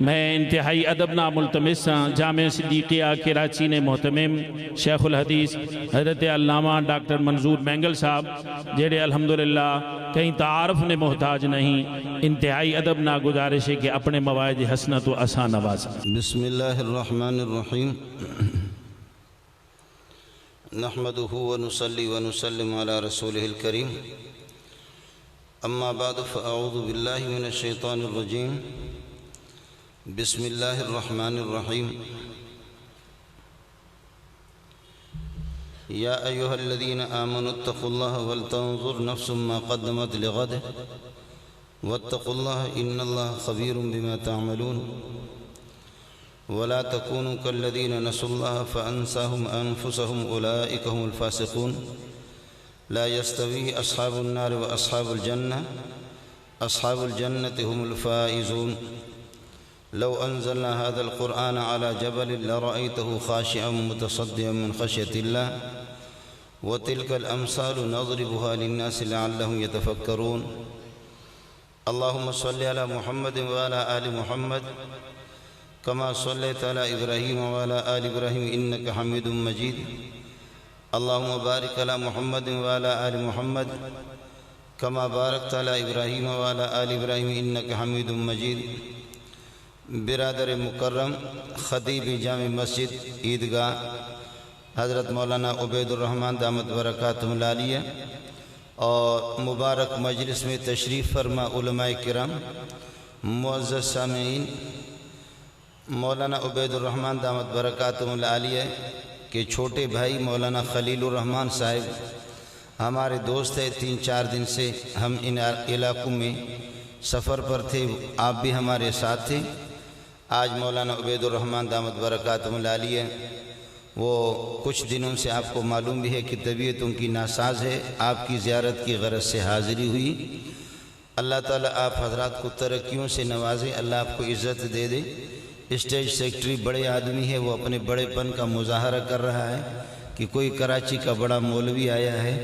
میں انتہائی ادبنا ملتمس ہاں جامعہ صدیقیہ کراچی نے محتمم شیخ الحدیث حضرت علامہ ڈاکٹر منظور مینگل صاحب جڑے الحمدللہ کہیں تعارف نے محتاج نہیں، انتہائی ادبنا گزارش ہے کہ اپنے مواعظ حسنت و اساں نواز۔ بسم اللہ الرحمن الرحیم نحمده ونصلي ونسلم على رسوله الكريم اما بعد فاعوذ باللہ من الشیطان الرجیم بسم اللہ الرحمن الرحیم یا ایہا الذین آمنوا اتقوا اللہ ولتنظر نفس ما قدمت لغد واتقوا اللہ ان اللہ خبیر بما تعملون ولا تكونوا كالذين نسوا الله فأنساهم أنفسهم أولئك هم الفاسقون لا يستوي أصحاب النار وأصحاب الجنة أصحاب الجنة هم الفائزون لو أنزلنا هذا القرآن على جبل لرأيته خاشعا متصدعا من خشية الله وتلك الأمثال نضربها للناس لعلهم يتفكرون اللهم صل على محمد وعلى آل محمد كما صليت على إبراهيم وعلى آل إبراهيم إنك حميد مجيد اللهم بارك على محمد وعلى آل محمد كما باركت على إبراهيم وعلى آل إبراهيم إنك حميد مجيد برادر مکرم خطیب جامع مسجد عیدگاہ حضرت مولانا عبید الرحمن دامت برکاتہ العالیہ اور مبارک مجلس میں تشریف فرما علماء کرام، معزز سامعین، مولانا عبید الرحمن دامت برکاتہ العالیہ کے چھوٹے بھائی مولانا خلیل الرحمن صاحب ہمارے دوست ہیں، 3-4 دن سے ہم ان علاقوں میں سفر پر تھے، آپ بھی ہمارے ساتھ تھے۔ آج مولانا عبید الرحمن دامت برکاتہ العالیہ وہ کچھ دنوں سے آپ کو معلوم بھی ہے کہ طبیعت ان کی ناساز ہے، آپ کی زیارت کی غرض سے حاضری ہوئی۔ اللہ تعالیٰ آپ حضرات کو ترقیوں سے نوازے، اللہ آپ کو عزت دے دے۔ اسٹیج سیکٹری بڑے آدمی ہے، وہ اپنے بڑے پن کا مظاہرہ کر رہا ہے کہ کوئی کراچی کا بڑا مولوی آیا ہے۔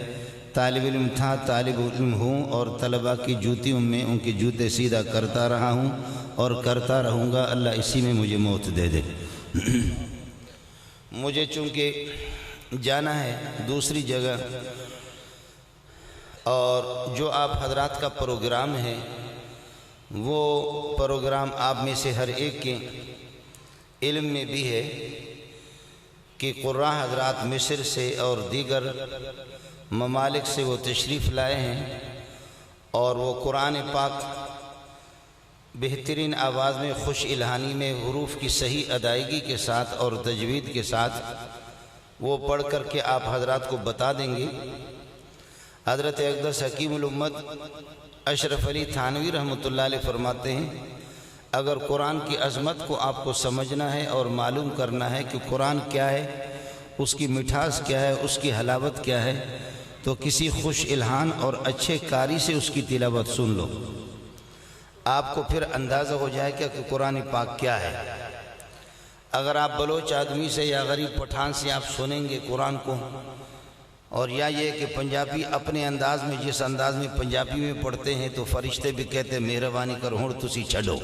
طالب علم تھا، طالب علم ہوں اور طلباء کی جوتیوں میں ان کے جوتے سیدھا کرتا رہا ہوں اور کرتا رہوں گا، اللہ اسی میں مجھے موت دے دے۔ مجھے چونکہ جانا ہے دوسری جگہ، اور جو آپ حضرات کا پروگرام ہے وہ پروگرام آپ میں سے ہر ایک کے علم میں بھی ہے کہ قراء حضرات مصر سے اور دیگر ممالک سے وہ تشریف لائے ہیں، اور وہ قرآن پاک بہترین آواز میں، خوش الہانی میں، حروف کی صحیح ادائیگی کے ساتھ اور تجوید کے ساتھ وہ پڑھ کر کے آپ حضرات کو بتا دیں گے۔ حضرت اقدس حکیم الامت اشرف علی تھانوی رحمۃ اللہ علیہ فرماتے ہیں، اگر قرآن کی عظمت کو آپ کو سمجھنا ہے اور معلوم کرنا ہے کہ قرآن کیا ہے، اس کی مٹھاس کیا ہے، اس کی حلاوت کیا ہے، تو کسی خوش الہان اور اچھے قاری سے اس کی تلاوت سن لو، آپ کو پھر اندازہ ہو جائے کہ قرآن پاک کیا ہے۔ اگر آپ بلوچ آدمی سے یا غریب پٹھان سے آپ سنیں گے قرآن کو، اور یا یہ کہ پنجابی اپنے انداز میں، جس انداز میں پنجابی میں پڑھتے ہیں، تو فرشتے بھی کہتے ہیں مہربانی کر ہون تسی چھڑو۔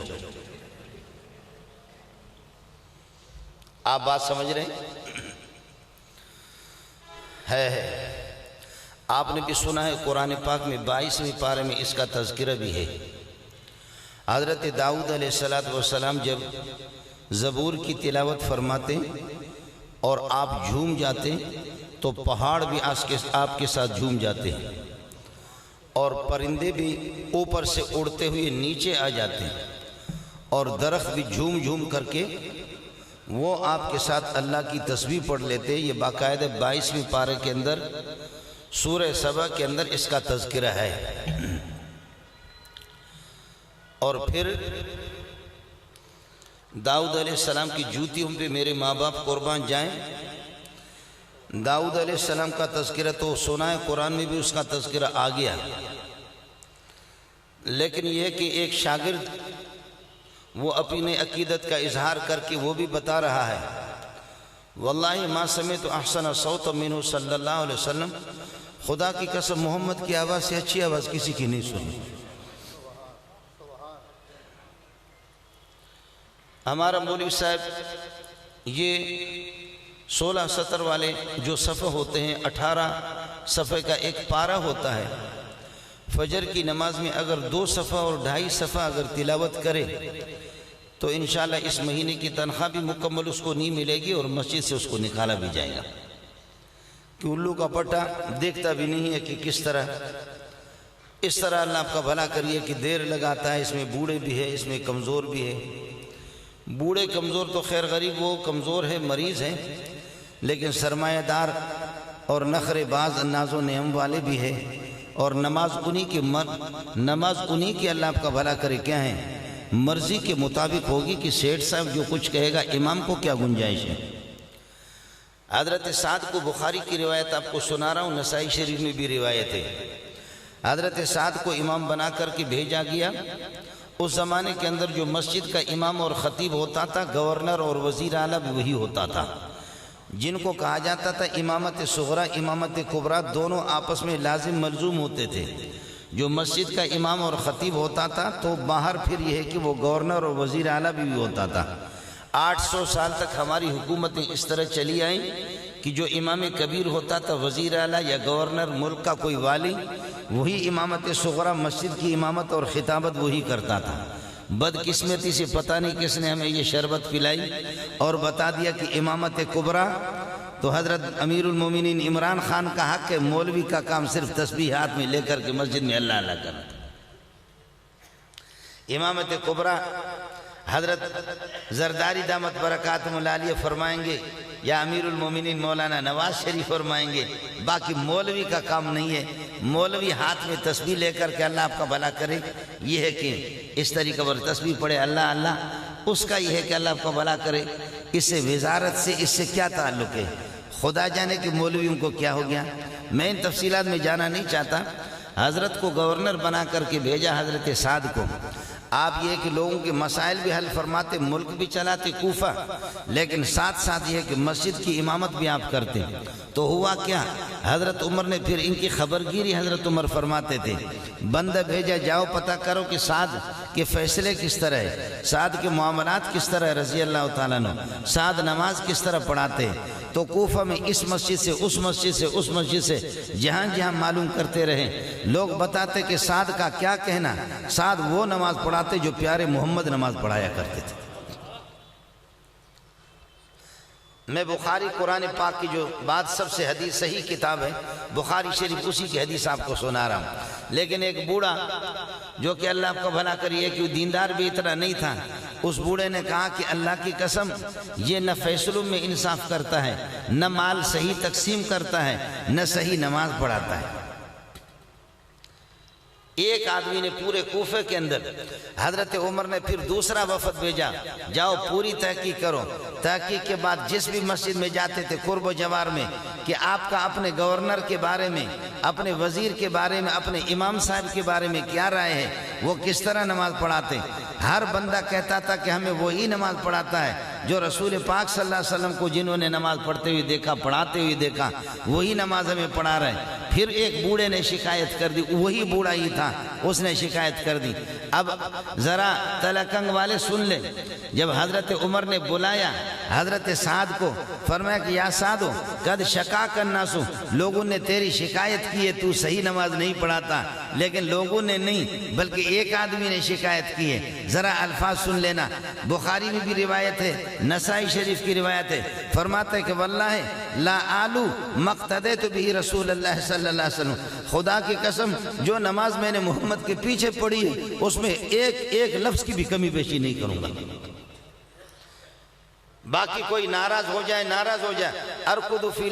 آپ بات سمجھ رہے ہیں؟ ہے آپ نے بھی سنا ہے قرآن پاک میں 22ویں پارے میں اس کا تذکرہ بھی ہے۔ حضرت داؤد علیہ السلام جب زبور کی تلاوت فرماتے اور آپ جھوم جاتے تو پہاڑ بھی آپ کے ساتھ جھوم جاتے ہیں، اور پرندے بھی اوپر سے اڑتے ہوئے نیچے آ جاتے ہیں، اور درخت بھی جھوم جھوم کر کے وہ آپ کے ساتھ اللہ کی تسبیح پڑھ لیتے۔ یہ باقاعدہ 22ویں پارے کے اندر سورہ سبا کے اندر اس کا تذکرہ ہے۔ اور پھر داؤد علیہ السلام کی جوتیوں پہ میرے ماں باپ قربان جائیں، داؤد علیہ السلام کا تذکرہ تو سنا ہے، قرآن میں بھی اس کا تذکرہ آ گیا، لیکن یہ کہ ایک شاگرد وہ اپنے عقیدت کا اظہار کر کے وہ بھی بتا رہا ہے، واللہ ما سمعت احسن صوت منہ صلی اللہ علیہ وسلم، خدا کی قسم محمد کی آواز سے اچھی آواز کسی کی نہیں سنی۔ ہمارا مولوی صاحب یہ 16 سطر والے جو صفحے ہوتے ہیں، 18 صفحے کا ایک پارہ ہوتا ہے، فجر کی نماز میں اگر 2 صفحہ اور 2.5 صفحہ اگر تلاوت کرے تو انشاءاللہ اس مہینے کی تنخواہ بھی مکمل اس کو نہیں ملے گی اور مسجد سے اس کو نکالا بھی جائے گا، کہ الو کا پٹا دیکھتا بھی نہیں ہے کہ کس طرح اس طرح اللہ آپ کا بھلا کریے کہ دیر لگاتا ہے۔ اس میں بوڑھے بھی ہے، اس میں کمزور بھی ہے۔ بوڑھے کمزور تو خیر غریب وہ کمزور ہے، مریض ہے، لیکن سرمایہ دار اور نخرے باز ناز و نعم والے بھی ہے، اور نماز انہی کی اللہ آپ کا بھلا کرے کیا ہے، مرضی کے مطابق ہوگی کہ سیٹھ صاحب جو کچھ کہے گا امام کو کیا گنجائش ہے۔ حضرت سعد کو بخاری کی روایت آپ کو سنا رہا ہوں، نسائی شریف میں بھی روایت ہے۔ حضرت سعد کو امام بنا کر کے بھیجا گیا۔ اس زمانے کے اندر جو مسجد کا امام اور خطیب ہوتا تھا، گورنر اور وزیر اعلیٰ بھی وہی ہوتا تھا، جن کو کہا جاتا تھا امامت صغرا، امامت کبریٰ، دونوں آپس میں لازم ملزوم ہوتے تھے۔ جو مسجد کا امام اور خطیب ہوتا تھا تو باہر پھر یہ ہے کہ وہ گورنر اور وزیر اعلیٰ بھی ہوتا تھا۔ 800 سال تک ہماری حکومتیں اس طرح چلی آئیں کہ جو امام کبیر ہوتا تھا، وزیر اعلیٰ یا گورنر، ملک کا کوئی والی، وہی امامت صغرا، مسجد کی امامت اور خطابت وہی کرتا تھا۔ بدقسمتی سے پتہ نہیں کس نے ہمیں یہ شربت پلائی اور بتا دیا کہ امامت کبریٰ تو حضرت امیر المومنین عمران خان کا حق ہے، مولوی کا کام صرف تسبیح ہاتھ میں لے کر کے مسجد میں اللہ اللہ کرنا۔ امامت کبریٰ حضرت زرداری دامت برکاتہم العالیہ فرمائیں گے یا امیر المومنین مولانا نواز شریف فرمائیں گے، باقی مولوی کا کام نہیں ہے۔ مولوی ہاتھ میں تسبیح لے کر کے اللہ آپ کا بھلا کرے، یہ ہے کہ اس طریقے پر تسبیح پڑھے اللہ اللہ، اس کا یہ ہے کہ اللہ آپ کا بھلا کرے۔ اس سے وزارت سے اس سے کیا تعلق ہے؟ خدا جانے کہ مولویوں کو کیا ہو گیا۔ میں ان تفصیلات میں جانا نہیں چاہتا۔ حضرت کو گورنر بنا کر کے بھیجا حضرت سعد کو۔ آپ یہ کہ لوگوں کے مسائل بھی حل فرماتے، ملک بھی چلاتے کوفہ، لیکن ساتھ ساتھ یہ کہ مسجد کی امامت بھی آپ کرتے۔ تو ہوا کیا، حضرت عمر نے پھر ان کی خبرگیری حضرت عمر فرماتے تھے، بندہ بھیجا جاؤ پتہ کرو کہ سعد کے فیصلے کس طرح ہے، سعد کے معاملات کس طرح ہے رضی اللہ تعالیٰ عنہ، سعد نماز کس طرح پڑھاتے ہیں۔ تو کوفہ میں اس مسجد سے اس مسجد سے اس مسجد سے جہاں جہاں معلوم کرتے رہے، لوگ بتاتے کہ سعد کا کیا کہنا، سعد وہ نماز پڑھاتے جو پیارے محمد نماز پڑھایا کرتے تھے۔ میں بخاری قرآن پاک کی جو بات سب سے حدیث صحیح کتاب ہے بخاری شریف، اسی کی حدیث آپ کو سنا رہا ہوں۔ لیکن ایک بوڑھا جو کہ اللہ آپ کا بھلا کریے کہ دیندار بھی اتنا نہیں تھا، اس بوڑھے نے کہا کہ اللہ کی قسم یہ نہ فیصلوں میں انصاف کرتا ہے، نہ مال صحیح تقسیم کرتا ہے، نہ صحیح نماز پڑھاتا ہے۔ ایک آدمی نے پورے کوفے کے اندر، حضرت عمر نے پھر دوسرا وفد بھیجا، جاؤ پوری تحقیق کرو۔ تحقیق کے بعد جس بھی مسجد میں جاتے تھے قرب و جوار میں، کہ آپ کا اپنے گورنر کے بارے میں، اپنے وزیر کے بارے میں، اپنے امام صاحب کے بارے میں کیا رائے ہے، وہ کس طرح نماز پڑھاتے۔ ہر بندہ کہتا تھا کہ ہمیں وہی نماز پڑھاتا ہے جو رسول پاک صلی اللہ علیہ وسلم کو جنہوں نے نماز پڑھتے ہوئے دیکھا، پڑھاتے ہوئے دیکھا، وہی نماز ہمیں پڑھا رہے ہیں۔ پھر ایک بوڑھے نے شکایت کر دی، وہی بوڑھا ہی تھا، اس نے شکایت کر دی۔ اب ذرا تلکنگ والے سن لیں، جب حضرت عمر نے بلایا حضرت سعد کو، فرمایا کہ یا سعدو قد شکاک الناس، لوگوں نے تیری شکایت کی ہے تو صحیح نماز نہیں پڑھاتا، لیکن لوگوں نے نہیں بلکہ ایک آدمی نے شکایت کی ہے۔ ذرا الفاظ سن لینا، بخاری میں بھی روایت ہے، نسائی شریف کی روایت ہے، فرماتا ہے کہ واللہ لا آلو مقتدیت بھی رسول اللہ صلی اللہ علیہ وسلم، خدا کی قسم جو نماز میں نے محمد کے پیچھے پڑھی ہے اس میں ایک لفظ کی بھی کمی بیشی نہیں کروں گا۔ باقی کوئی ناراض ہو جائے ارقد فی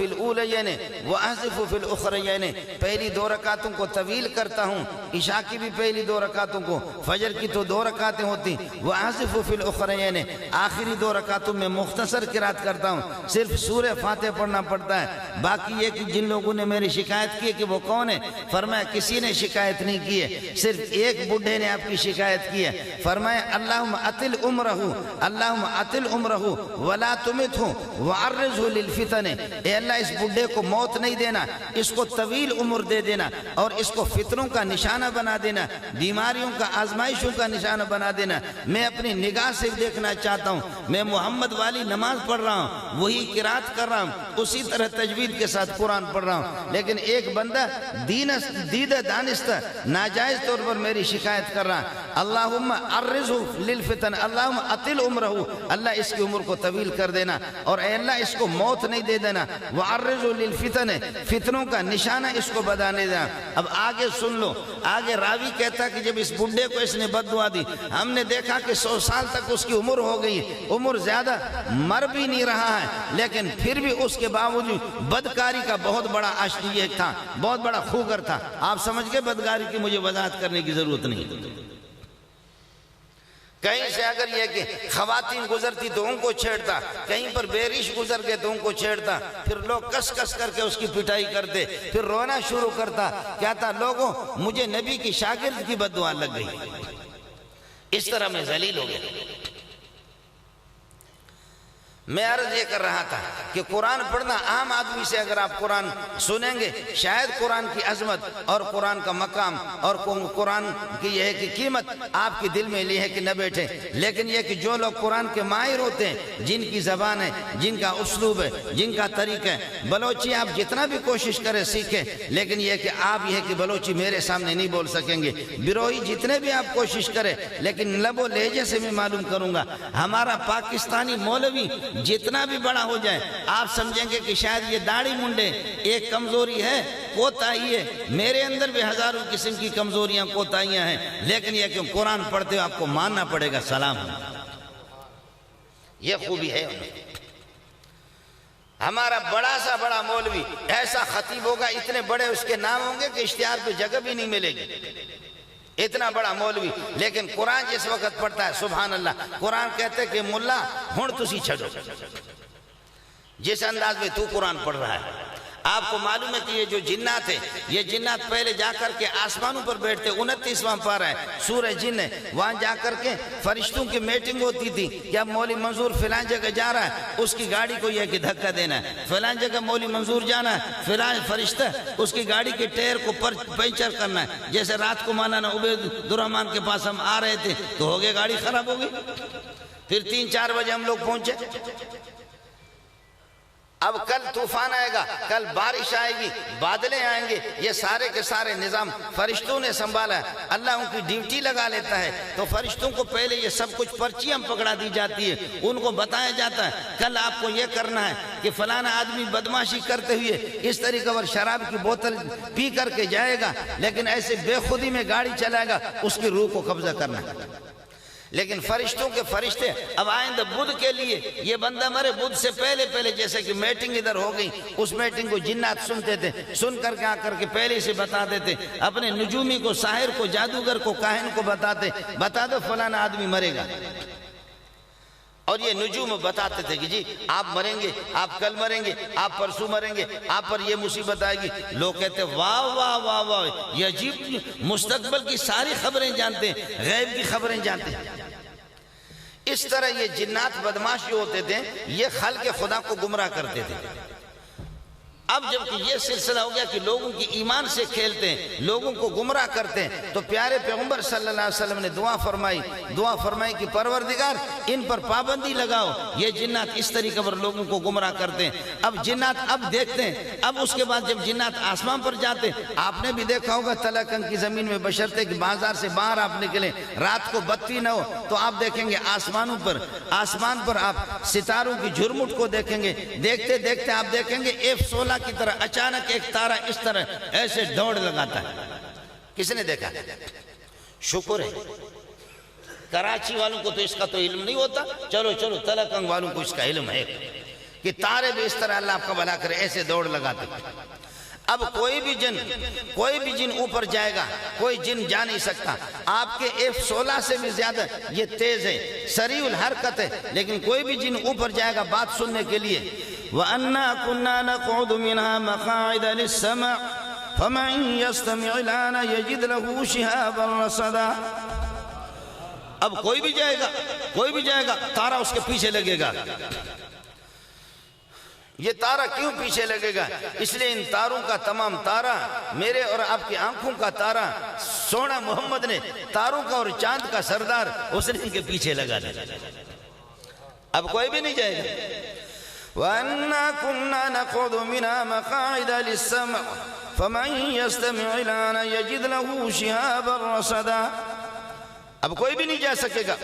الاولیین واحذف فی الاخرین، پہلی 2 رکعتوں کو طویل کرتا ہوں، عشاء کی بھی پہلی 2 رکعتوں کو، فجر کی تو 2 رکعتیں ہوتی، واحذف فی الاخرین، آخری 2 رکعتوں میں مختصر قرات کرتا ہوں، صرف سورہ فاتحہ پڑھنا پڑتا ہے۔ باقی یہ کہ جن لوگوں نے میری شکایت کی ہے کہ وہ کون ہے، فرمایا کسی نے شکایت نہیں کی ہے، صرف ایک بڈھے نے آپ کی شکایت کی ہے۔ فرمایا اللہم اطل عمرہ، اللہم اطل عمرہ ولا تمتہ وعرضہ للفتن، اے اللہ اس بڈھے کو موت نہیں دینا، اس کو طویل عمر دے دینا اور اس کو فتنوں کا نشانہ بنا دینا، بیماریوں کا آزمائشوں کا نشانہ بنا دینا۔ میں اپنی نگاہ سے دیکھنا چاہتا ہوں، میں محمد والی نماز پڑھ رہا ہوں، وہی قرات کر رہا ہوں، اسی طرح تجوید کے ساتھ قرآن پڑھ رہا ہوں، لیکن ایک بندہ دیدہ دانستہ ناجائز طور پر میری شکایت کر رہا ہے۔ اللہم عرضہ للفتن، اللہم اطل عمرہ، اللہ اس کی عمر کو طویل کر دینا، اور اے اللہ اس کو موت نہیں دے دینا۔ وعرضہ للفتن، فتنوں کا نشانہ اس کو بتانے دینا۔ اب آگے سن لو، آگے راوی کہتا کہ جب اس بڈھے کو اس نے بد دعا دی، ہم نے دیکھا کہ 100 سال تک اس کی عمر ہو گئی، عمر زیادہ، مر بھی نہیں رہا ہے، لیکن پھر بھی اس کے باوجود بدکاری کا بہت بڑا یہ تھا، بہت بڑا خوگر تھا۔ آپ سمجھ گئے بدکاری کی مجھے وضاحت کرنے کی ضرورت نہیں۔ کہیں سے اگر یہ کہ خواتین گزرتی تو ان کو چھیڑتا، کہیں پر بیرش گزر گئے تو ان کو چھیڑتا، پھر لوگ کس کس کر کے اس کی پٹائی کرتے، پھر رونا شروع کرتا، کہتا لوگوں مجھے نبی کی شاگرد کی بد دعا لگ گئی۔ اس طرح میں ذلیل ہو گیا۔ میں عرض یہ کر رہا تھا کہ قرآن پڑھنا عام آدمی سے اگر آپ قرآن سنیں گے شاید قرآن کی عظمت اور قرآن کا مقام اور قرآن کی یہ ہے کہ قیمت آپ کے دل میں لی ہے کہ نہ بیٹھے، لیکن یہ کہ جو لوگ قرآن کے ماہر ہوتے ہیں، جن کی زبان ہے، جن کا اسلوب ہے، جن کا طریقہ ہے، بلوچی آپ جتنا بھی کوشش کریں سیکھیں، لیکن یہ کہ آپ یہ کہ بلوچی میرے سامنے نہیں بول سکیں گے، بیروئی جتنے بھی آپ کوشش کریں، لیکن لب و لہجے سے میں معلوم کروں گا۔ ہمارا پاکستانی مولوی جتنا بھی بڑا ہو جائے آپ سمجھیں گے کہ شاید یہ داڑھی منڈے ایک کمزوری ہے، کوتاہی ہے، میرے اندر بھی ہزاروں قسم کی کمزوریاں کوتاہیاں ہیں، لیکن یہ کہ قرآن پڑھتے ہوئے آپ کو ماننا پڑے گا سلام، یہ خوبی ہے۔ ہمارا بڑا سا بڑا مولوی ایسا خطیب ہوگا، اتنے بڑے اس کے نام ہوں گے کہ اشتہار پہ جگہ بھی نہیں ملے گی، اتنا بڑا مولوی، لیکن قرآن جس وقت پڑھتا ہے سبحان اللہ، قرآن کہتے کہ ملا ہن تسی چھڑو، جس انداز میں تو قرآن پڑھ رہا ہے۔ آپ کو معلوم ہے کہ یہ جو جنات ہیں، یہ جنات پہلے جا کر کے آسمانوں پر بیٹھتے، 29واں پارہ ہے سورہ جن ہے، وہاں جا کر کے فرشتوں کی میٹنگ ہوتی تھی کہ اب مولی منظور فلان جگہ جا رہا ہے، اس کی گاڑی کو یہ کہ دھکا دینا ہے، فلان جگہ مولی منظور جانا ہے، فلان فرشتہ اس کی گاڑی کے ٹائر کو پنچر کرنا ہے۔ جیسے رات کو مولانا عبید الرحمن کے پاس ہم آ رہے تھے تو ہو گئے گاڑی خراب ہو گئی، پھر 3-4 بجے ہم لوگ پہنچے۔ اب کل طوفان آئے گا، کل بارش آئے گی، بادلیں آئیں گے، یہ سارے کے سارے نظام فرشتوں نے سنبھالا ہے، اللہ ان کی ڈیوٹی لگا لیتا ہے، تو فرشتوں کو پہلے یہ سب کچھ پرچیاں پکڑا دی جاتی ہے، ان کو بتایا جاتا ہے کل آپ کو یہ کرنا ہے کہ فلانا آدمی بدماشی کرتے ہوئے اس طریقے پر شراب کی بوتل پی کر کے جائے گا، لیکن ایسے بے خودی میں گاڑی چلائے گا، اس کی روح کو قبضہ کرنا ہے۔ لیکن فرشتوں کے فرشتے اب آئندہ بدھ کے لیے یہ بندہ مرے بدھ سے پہلے جیسے کہ میٹنگ ادھر ہو گئی، اس میٹنگ کو جنات سنتے تھے، سن کر کے آ کر کے پہلے سے بتا دیتے، اپنے نجومی کو، ساحر کو، جادوگر کو، کاہن کو بتا دو فلانا آدمی مرے گا، اور یہ نجوم بتاتے تھے کہ جی آپ مریں گے، آپ کل مریں گے، آپ پرسوں مریں گے، آپ پر یہ مصیبت آئے گی۔ لوگ کہتے واہ واہ واہ واہ، یہ عجیب مستقبل کی ساری خبریں جانتے ہیں، غیب کی خبریں جانتے ہیں۔ اس طرح یہ جنات بدماش جو ہوتے تھے یہ خلق خدا کو گمراہ کرتے تھے۔ اب جب کہ یہ سلسلہ ہو گیا کہ لوگوں کی ایمان سے کھیلتے ہیں، لوگوں کو گمراہ کرتے ہیں، تو پیارے پیغمبر صلی اللہ علیہ وسلم نے دعا فرمائی کہ پروردگار ان پر پابندی لگاؤ، یہ جنات اس طریقے پر لوگوں کو گمراہ کرتے ہیں۔ اب جنات اب دیکھتے ہیں، اب اس کے بعد جب جنات آسمان پر جاتے ہیں، آپ نے بھی دیکھا ہوگا تلکنگ کی زمین میں بشرطے کہ بازار سے باہر آپ نکلیں، رات کو بتی نہ ہو تو آپ دیکھیں گے آسمان پر آپ ستاروں کی جھرمٹ کو دیکھیں گے، دیکھتے دیکھتے آپ دیکھیں گے F-16 کی طرح اچانک ایک تارہ اس طرح ایسے دوڑ لگاتا ہے۔ کس نے دیکھا؟ شکر ہے کراچی والوں کو تو اس کا تو علم نہیں ہوتا، چلو تلکنگ والوں کو اس کا علم ہے کہ تارے بھی اس طرح اللہ آپ کا بھلا کرے ایسے دوڑ لگاتے۔ اب کوئی بھی جن اوپر جائے گا، کوئی جن جا نہیں سکتا، آپ کے F-16 سے بھی زیادہ یہ تیز ہے، سریع الحرکت ہے، لیکن کوئی بھی جن اوپر جائے گا بات سننے کے لیے۔ وَأَنَّا كُنَّا نَقْعُدُ مِنْهَا مَقَاعِدَ لِلسَّمْعِ فَمَن يَسْتَمِعِ الْآنَ يَجِدْ لَهُ شِهَابًا رَصَدًا۔ اب کوئی بھی جائے گا تارا اس کے پیچھے لگے گا، یہ تارہ کیوں پیچھے لگے گا؟ اس لیے ان تاروں کا تمام تارہ، میرے اور آپ کی آنکھوں کا تارہ سونا محمد نے، تاروں کا اور چاند کا سردار، اس نے ان کے پیچھے لگا دیا۔ اب کوئی بھی نہیں جائے گا۔ وَأَنَّا كُنَّا نَقْعُدُ مِنْهَا مَقَاعِدَ لِلسَّمْعِ فَمَنْ يَسْتَمِعِ الْآنَ يَجِدْ لَهُ شِهَابًا رَصَدًا۔ اب کوئی بھی نہیں جا سکے گا۔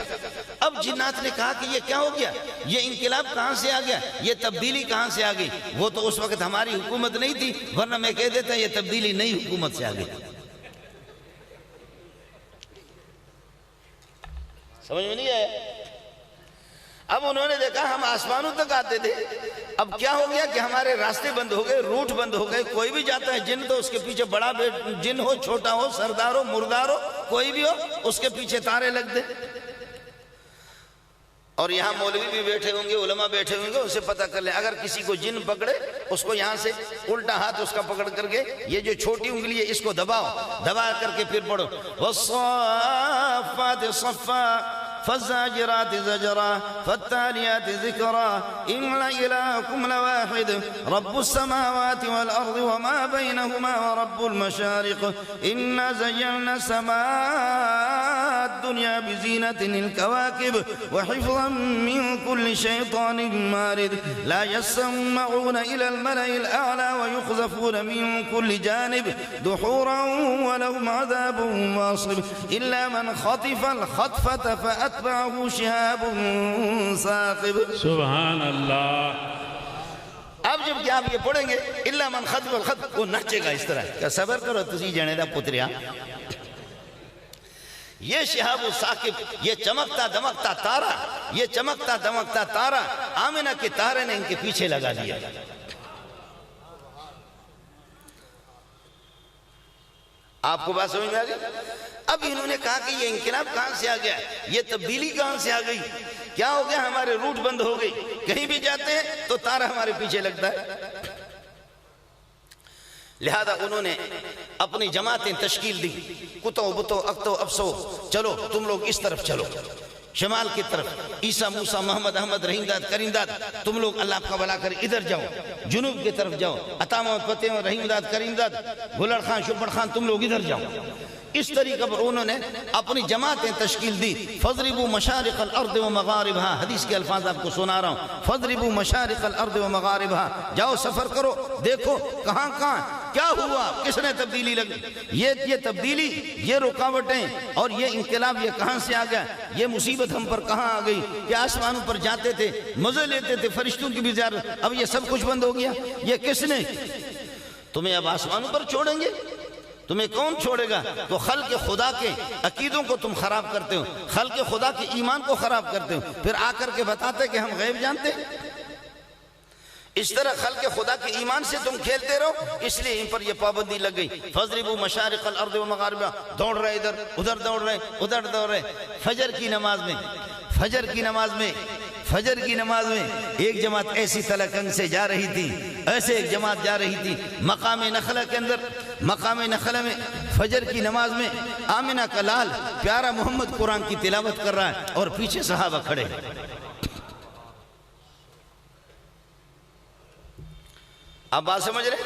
اب جنات نے کہا کہ یہ کیا ہو گیا؟ یہ انقلاب کہاں سے آ گیا؟ یہ تبدیلی کہاں سے آ گئی؟ وہ تو اس وقت ہماری حکومت نہیں تھی، ورنہ میں کہہ دیتا یہ تبدیلی نئی حکومت سے آ گئی۔ سمجھ میں نہیں آیا؟ اب انہوں نے دیکھا ہم آسمانوں تک آتے تھے، اب کیا ہو گیا کہ ہمارے راستے بند ہو گئے، روٹ بند ہو گئے، کوئی بھی جاتا ہے جن تو اس کے پیچھے بڑا جن ہو، چھوٹا ہو، سردار ہو، مردار ہو، کوئی بھی ہو، اس کے پیچھے تارے لگ دے۔ اور یہاں مولوی بھی بیٹھے ہوں گے، علماء بیٹھے ہوں گے، اسے پتہ کر لیں اگر کسی کو جن پکڑے اس کو یہاں سے الٹا ہاتھ اس کا پکڑ کر کے یہ جو چھوٹی انگلی ہے اس کو دباؤ، دبا کر کے پھر پڑھو والصافات صفا فالزاجرات زجرا فالتاليات ذكرا إن إلهكم لواحد رب السماوات والأرض وما بينهما ورب المشارق إنا زينا السماء الدنيا بزينة الكواكب وحفظا من كل شيطان مارد لا يسمعون إلى الملأ الأعلى ويقذفون من كل جانب دحورا ولهم عذاب واصب إلا من خطف الخطفة فأتبعه شهاب ثاقب۔ سبحان اللہ۔ اب جب کہ آپ یہ پڑھیں گے إلا من خطف الخطف، وہ نچے گا اس طرح کہ صبر کرو تسی جانے دا پتریا۔ یہ شہاب ثاقب، یہ چمکتا دمکتا تارہ، یہ چمکتا دمکتا تارہ آمنہ کے تارے نے ان کے پیچھے لگا دیا۔ آپ کو بات سمجھ میں آ گئی؟ اب انہوں نے کہا کہ یہ انقلاب کہاں سے آ گیا، یہ تبدیلی کہاں سے آ گئی، کیا ہو گیا؟ ہمارے روٹ بند ہو گئی، کہیں بھی جاتے ہیں تو تارہ ہمارے پیچھے لگتا ہے۔ لہذا انہوں نے اپنی جماعتیں تشکیل دی، کتو بتو اکتو افسو، چلو تم لوگ اس طرف چلو، شمال کی طرف عیسیٰ موسیٰ محمد احمد رحیم داد کریم داد، تم لوگ اللہ کا بلا کر ادھر جاؤ، جنوب کی طرف جاؤ، عطا محمد فتح رحیم داد کریم داد، گلڑ خان شبڑ خان، تم لوگ ادھر جاؤ۔ اس طریقے پر انہوں نے اپنی جماعتیں تشکیل دی۔ فَضْرِبُوا مَشَارِقَ الْأَرْضِ وَمَغَارِبْهَا، حدیث کے الفاظ آپ کو سنا رہا ہوں۔ فَضْرِبُوا مَشَارِقَ الْأَرْضِ وَمَغَارِبْهَا، جاؤ سفر کرو، دیکھو کہاں کہاں کیا ہوا، کس نے تبدیلی لگی، یہ تبدیلی، یہ رکاوٹیں اور یہ انقلاب یہ کہاں سے آ گیا، یہ مصیبت ہم پر کہاں آ گئی کہ آسمانوں پر جاتے تھے، مزے لیتے تھے، فرشتوں کی بھی زیارت، اب یہ سب کچھ بند ہو گیا، یہ کس نے؟ تمہیں اب آسمانوں پر چھوڑیں گے؟ تمہیں کون چھوڑے گا؟ تو خلق خدا کے عقیدوں کو تم خراب کرتے ہو، خلق خدا کے ایمان کو خراب کرتے ہو، پھر آ کر کے بتاتے کہ ہم غیب جانتے ہیں۔ اس طرح خلق خدا کے ایمان سے تم کھیلتے رہو، اس لیے ان پر یہ پابندی لگ گئی۔ فَضْرِبُوا مَشَارِقَ الْأَرْضِ وَمَغَارِبِهَا، دوڑ رہے ادھر ادھر دوڑ رہے ادھر دوڑ رہے۔ فجر کی نماز میں ایک جماعت ایسی تلکنگ سے جا رہی تھی، ایسے ایک جماعت جا رہی تھی مقام نخلہ کے اندر، مقام نخلہ میں فجر کی نماز میں آمنہ کا لال پیارا محمد قرآن کی تلاوت کر رہا ہے اور پیچھے صحابہ کھڑے۔ آپ بات سمجھ رہے؟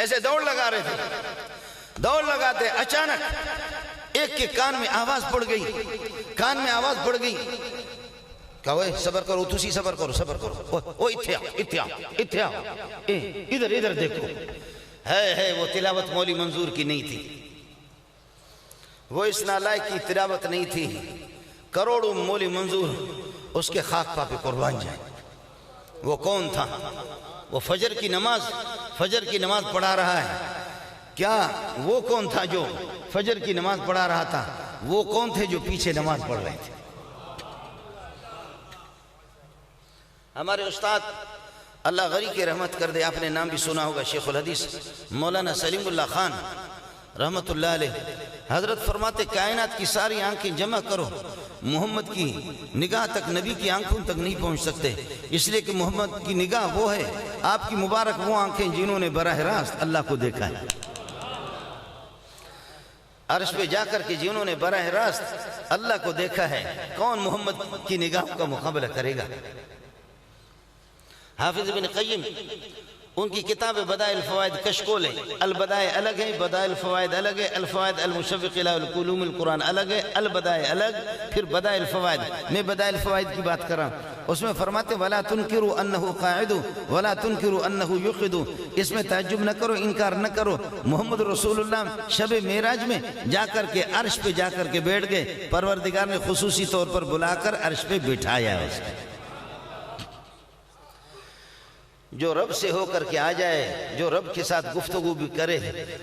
ایسے دوڑ لگا رہے تھے، دوڑ لگاتے اچانک ایک کے کان میں آواز پڑ گئی، کان میں آواز پڑ گئی، کہا وہ صبر کرو، تسی صبر کرو، صبر کرو، وہ اتھیا ادھر دیکھو۔ ہے وہ تلاوت مولی منظور کی نہیں تھی، وہ اس نالائق کی تلاوت نہیں تھی، کروڑوں مولی منظور اس کے خاک پا پہ قربان جائیں۔ وہ کون تھا؟ وہ فجر کی نماز پڑھا رہا ہے۔ کیا وہ کون تھا جو فجر کی نماز پڑھا رہا تھا؟ وہ کون تھے جو پیچھے نماز پڑھ رہے تھے؟ ہمارے استاد اللہ غری کے رحمت کر دے، آپ نے نام بھی سنا ہوگا، شیخ الحدیث مولانا سلیم اللہ خان رحمت اللہ علیہ، حضرت فرماتے کائنات کی ساری آنکھیں جمع کرو، محمد کی نگاہ تک نبی کی آنکھوں تک نہیں پہنچ سکتے، اس لیے کہ محمد کی نگاہ وہ ہے، آپ کی مبارک وہ آنکھیں جنہوں نے براہ راست اللہ کو دیکھا ہے، عرش پہ جا کر کے جنہوں نے براہ راست اللہ کو دیکھا ہے، کون محمد کی نگاہ کا مقابلہ کرے گا؟ حافظ ابن قیم ان کی کتاب بدائع الفوائد کشکول ہے، البدائع الگ ہے، بدائع الفوائد الگ ہے، الفوائد المشوق الى علوم القرآن الگ ہے، البدائع الگ، پھر بدائع الفوائد۔ میں بدائع الفوائد کی بات کر رہا ہوں، اس میں فرماتے وَلَا تُنْكِرُوا أَنَّهُ قَاعِدُ وَلَا تُنْكِرُوا أَنَّهُ يُقِدُ، اس میں تعجب نہ کرو، انکار نہ کرو، محمد رسول اللہ شب معراج میں جا کر کے عرش پہ جا کر کے بیٹھ گئے، پروردگار نے خصوصی طور پر بلا کر عرش پہ بٹھایا اس کو۔ جو رب سے ہو کر کے آ جائے، جو رب کے ساتھ گفتگو بھی کرے،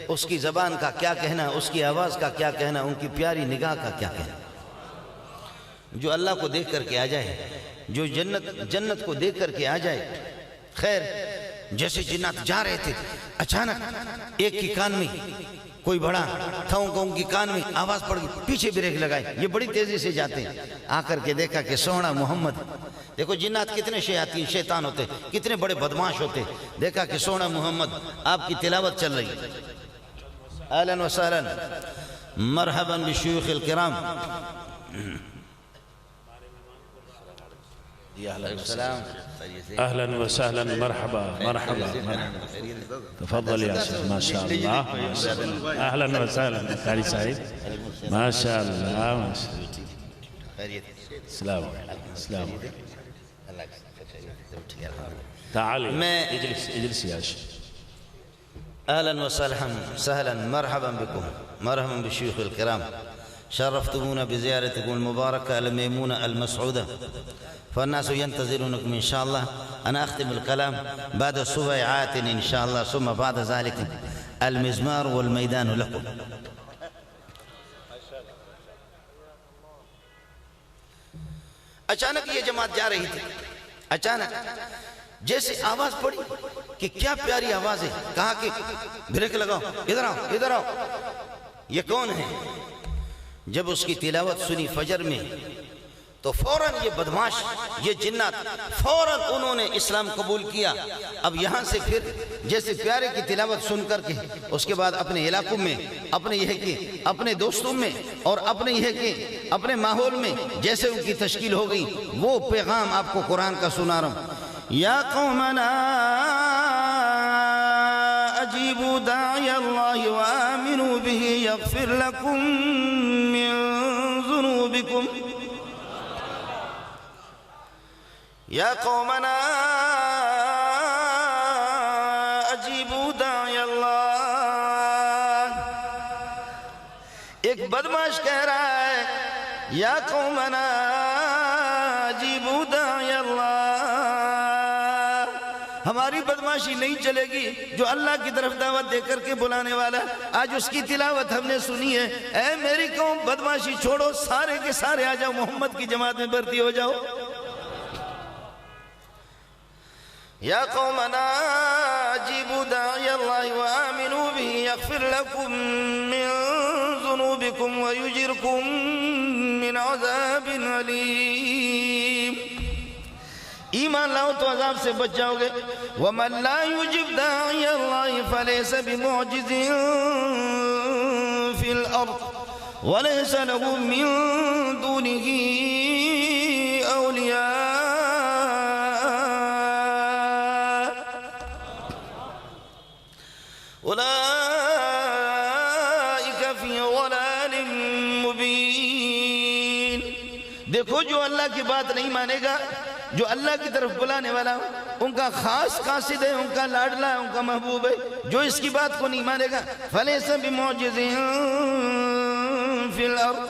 اس کی زبان کا کیا کہنا، اس کی آواز کا کیا کہنا، ان کی پیاری نگاہ کا کیا کہنا۔ جو اللہ کو دیکھ کر کے آ جائے، جو جنت کو دیکھ کر کے آ جائے۔ خیر، جیسے جنات جا رہے تھے، اچانک ایک کی کان میں کوئی بڑا تھاؤں کی کان میں آواز پڑ گئی، پیچھے بریک لگائی، یہ بڑی تیزی سے جاتے ہیں، آ کر کے دیکھا کہ سونا محمد۔ دیکھو جنات کتنے شیطان ہوتے، کتنے بڑے بدماش ہوتے، دیکھا کہ سونا محمد آپ کی تلاوت چل رہی۔ اہلاً و سہلاً مرحباً بالشیوخ الکرام۔ اهلا وسهلا مرحبا مرحبا تفضل يا شيخ ما شاء الله اهلا وسهلا قاری صاحب ما شاء الله ما شاء الله السلام السلام تعالي اجلس يا شيخ اهلا وسهلا مرحبا بكم مرحبا بالشيوخ الكرام شرفتمونا بزيارتكم المباركة الميمونة المسعودة فالناس ينتظرونكم إن شاء الله أنا أختم الكلام بعد سبيعات إن شاء الله ثم بعد ذلك المزمار والميدان لكم اچانک یہ جماعت جا رہی تھی اچانک جیسے آواز پڑی کہ کیا پیاری آواز ہے کہا کہ بریک لگاؤ ادھر آؤ یہ کون ہے جب اس کی تلاوت سنی فجر میں تو فوراً یہ بدماش یہ جنات فوراً انہوں نے اسلام قبول کیا اب یہاں سے پھر جیسے پیارے کی تلاوت سن کر کے اس کے بعد اپنے علاقوں میں اپنے یہ کہ اپنے دوستوں میں اور اپنے یہ کہ اپنے ماحول میں جیسے ان کی تشکیل ہو گئی وہ پیغام آپ کو قرآن کا سنا رہا ہوں یا قومنا اجیبوا داعی اللہ وآمنوا به یغفر لکم من ذنوبکم یا قومنا اجیبوا داعی اللہ ایک بدماش کہہ رہا ہے یا قومنا اجیبوا داعی اللہ ہماری بدماشی نہیں چلے گی جو اللہ کی طرف دعوت دے کر کے بلانے والا آج اس کی تلاوت ہم نے سنی ہے اے میری قوم بدماشی چھوڑو سارے کے سارے آ جاؤ محمد کی جماعت میں بھرتی ہو جاؤ یا قومنا اجیبوا داعی اللہ وآمنوا به یغفر لکم من ذنوبکم ویجرکم من عذاب علیم ایمان لاؤ تو عذاب سے بچ جاؤ گے وَمَن لَا يُجِبْ دَاعِيَ اللَّهِ فَلَيْسَ بِمُعْجِزٍ فِي الْأَرْضِ وَلَيْسَ لَهُ مِن دُونِهِ أَوْلِيَاءُ أُولَئِكَ فِي ضَلَالٍ مُبِينٍ دیکھو جو اللہ کی بات نہیں مانے گا جو اللہ کی طرف بلانے والا ان کا خاص قاصد ہے ان کا لاڈلا ہے ان کا محبوب ہے جو اس کی بات کو نہیں مانے گا فَلَيْسَ بِمُعْجِزٍ فِي الْأَرْضِ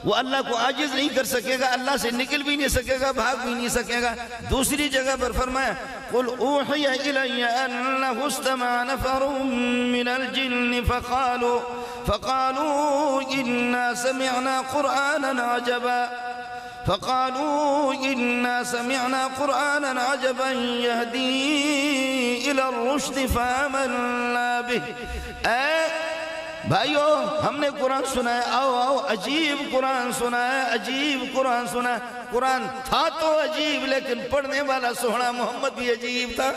وہ اللہ کو عاجز نہیں کر سکے گا اللہ سے نکل بھی نہیں سکے گا بھاگ بھی نہیں سکے گا دوسری جگہ پر فرمایا قُلْ أُوحِيَ إِلَيَّ أَنَّهُ اسْتَمَعَ نَفَرٌ مِّنَ الْجِنِّ فَقَالُوا إِنَّا سَمِعْنَا قُرْآنًا عَجَبًا يَهْدِي إِلَى الرُّشْدِ فَآمَنَّا بِهِ اے بھائیو ہم نے قرآن سنا ہے آؤ عجیب قرآن سنا ہے عجیب قرآن سنا ہے قرآن تھا تو عجیب لیکن پڑھنے والا سوہنا محمد بھی عجیب تھا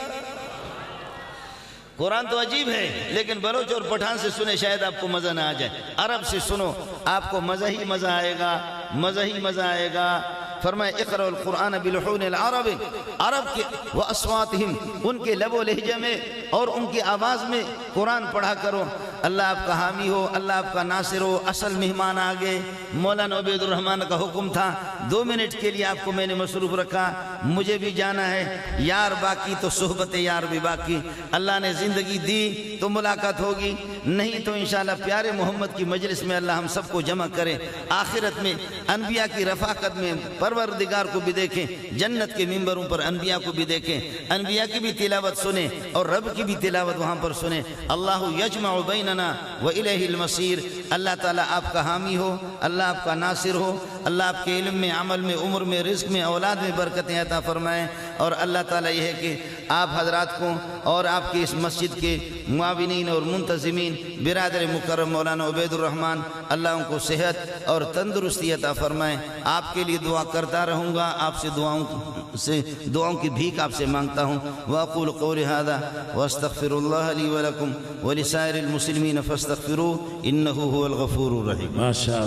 قرآن تو عجیب ہے لیکن بلوچ اور پٹھان سے سنے شاید آپ کو مزہ نہ آ جائے عرب سے سنو آپ کو مزہ ہی مزہ آئے گا فرمایا اقرأ القرآن بلحون العرب، عرب کے واصواتہم، ان کے لب و لہجے میں اور ان کی آواز میں قرآن پڑھا کرو۔ اللہ آپ کا حامی ہو، اللہ آپ کا ناصر ہو۔ اصل مہمان آگے، مولانا عبید الرحمن کا حکم تھا، 2 منٹ کے لیے آپ کو میں نے مصروف رکھا، مجھے بھی جانا ہے۔ یار باقی تو صحبت یار بھی باقی، اللہ نے زندگی دی تو ملاقات ہوگی، نہیں تو انشاءاللہ پیارے محمد کی مجلس میں اللہ ہم سب کو جمع کرے، آخرت میں انبیاء کی رفاقت میں پروردگار کو بھی دیکھیں، جنت کے ممبروں پر انبیاء کو بھی دیکھیں، انبیاء کی بھی تلاوت سنیں اور رب کی بھی تلاوت وہاں پر سنیں۔ اللہ یجمع بیننا وإلیہ المصیر۔ اللہ تعالیٰ آپ کا حامی ہو، اللہ آپ کا ناصر ہو، اللہ آپ کے علم میں، عمل میں، عمر میں، رزق میں، اولاد میں برکتیں عطا فرمائیں، اور اللہ تعالیٰ یہ ہے کہ آپ حضرات کو اور آپ کی اس مسجد کے معاونین اور منتظمین برادر مکرم مولانا عبید الرحمن، اللہ ان کو صحت اور تندرستی عطا فرمائیں۔ آپ کے لیے دعا کرتا رہوں گا، آپ سے دعاؤں کی بھیک آپ سے مانگتا ہوں۔ وأقول قولي هذا واستغفر الله لي ولكم ولسائر المسلمين فاستغفروه إنه هو الغفور الرحيم۔ ما شاء اللہ۔